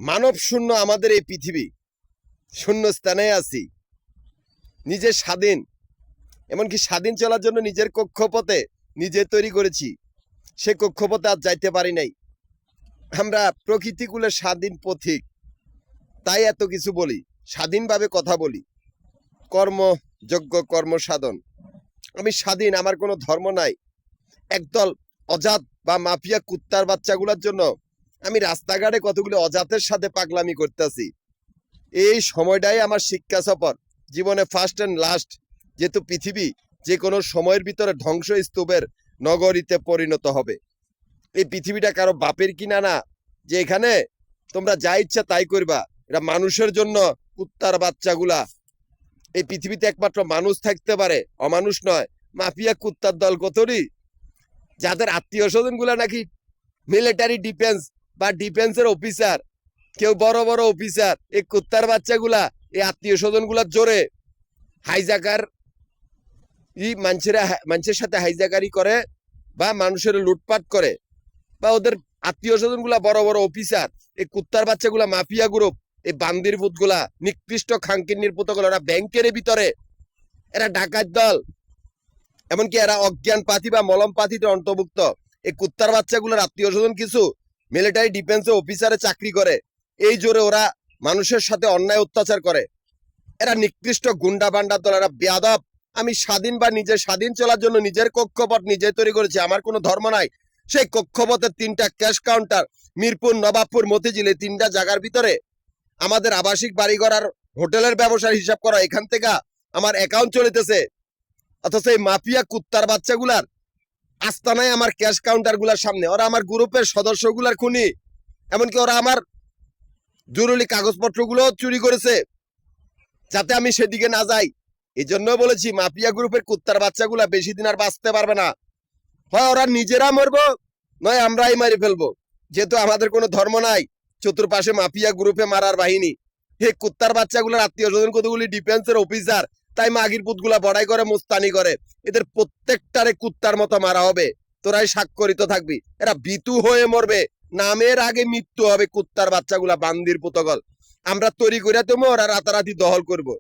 মানব শূন্য আমাদের এই পৃথিবী, শূন্য স্থানে আছি, নিজে স্বাধীন, এমনকি স্বাধীন চলার জন্য নিজের কক্ষপথে নিজে তৈরি করেছি, সে কক্ষপথে আজ যাইতে পারি নাই। আমরা প্রকৃতিকুলের স্বাধীন পথিক, তাই এত কিছু বলি, স্বাধীনভাবে কথা বলি, কর্মযোগ্য কর্ম সাধন। আমি স্বাধীন, আমার কোনো ধর্ম নাই। একদল অজাত বা মাফিয়া কুত্তার বাচ্চাগুলোর জন্য আমি রাস্তাঘাটে কতগুলো অজাতের সাথে পাগলামি করতেছি। এই সময়টাই আমার শিক্ষা সফর, জীবনে ফার্স্ট অ্যান্ড লাস্ট। যেহেতু পৃথিবী যে কোনো সময়ের ভিতরে ধ্বংসস্তূপের নগরীতে পরিণত হবে। এই পৃথিবীটা কারো বাপের কিনা না, যে এখানে তোমরা যা ইচ্ছা তাই করবা। এটা মানুষের জন্য। কুত্তার বাচ্চাগুলা, এই পৃথিবীতে একমাত্র মানুষ থাকতে পারে, অমানুষ নয়। মাফিয়া কুত্তার দল কতরি, যাদের আত্মীয় স্বজন গুলা নাকি মিলিটারি ডিফেন্স বা ডিফেন্সের অফিসার, কেউ বড় বড় অফিসার। এই কুত্তার বাচ্চাগুলা এই আত্মীয় স্বজন গুলার জোরে হাইজাকার মানুষের সাথে হাইজাকারি করে বা মানুষের লুটপাট করে, বা ওদের আত্মীয় স্বজন গুলা বড় বড় অফিসার। এই কুত্তার বাচ্চাগুলা মাফিয়া গ্রুপ, এই বান্দির ভূত গুলা, নিকৃষ্ট খাঙ্কির পুত গুলা, এরা ব্যাংকের ভিতরে, এরা ডাকাত দল, এমনকি এরা অজ্ঞান পাতি বা মলম পাতিতে অন্তর্ভুক্ত। এই কুত্তার বাচ্চাগুলোর আত্মীয় স্বজন কিছু মিলিটারি ডিফেন্সে অফিসারে চাকরি করে, এই জোরে ওরা মানুষের সাথে অন্যায় অত্যাচার করে। এরা নিকৃষ্ট গুন্ডা বান্ডার দল, এরা বেয়াদব। আমি স্বাধীন বা নিজে স্বাধীন চলার জন্য নিজের কক্ষপথ নিজে তৈরি করেছি, আমার কোনো ধর্ম নাই। সেই কক্ষপথের 3টা ক্যাশ কাউন্টার, মিরপুর, নবাবপুর, মতিঝিল, এই 3টা জায়গার ভিতরে আমাদের আবাসিক বাড়িঘর আর হোটেলের ব্যবসার হিসাব করা, এখান থেকে আমার অ্যাকাউন্ট চলিতেছে। অথচ এই মাফিয়া কুত্তার বাচ্চাগুলার আস্তানায় আমার ক্যাশ কাউন্টার গুলার সামনে ওরা আমার গ্রুপের সদস্যগুলার খুনি। এমনকি ওরা আমার জরুরি কাগজপত্র গুলো চুরি করেছে, যাতে আমি সেদিকে না যাই। এই জন্য বলেছি, মাফিয়া গ্রুপের কুত্তার বাচ্চাগুলা বেশি দিন আর বাঁচতে পারবে না। হয় ওরা নিজেরা মরবো, নয় আমরাই মারি ফেলবো। যেহেতু আমাদের কোনো ধর্ম নাই, চতুর্পাশে মাফিয়া গ্রুপে মারার বাহিনী। হে কুত্তার বাচ্চাগুলোর আত্মীয় স্বজন কতগুলি ডিফেন্সের অফিসার, তাই মাগির পুতগুলা বড়াই করে, মুস্তানি করে। এদের প্রত্যেকটারে কুত্তার মতো মারা হবে, তোরাই স্বাক্ষরিত থাকবি। এরা বিতু হয়ে মরবে, নামের আগে মৃত্যু হবে। কুত্তার বাচ্চাগুলা বান্দির পুতগল, আমরা তৈরি করে তুমি ওরা রাতারাতি দহল করবো।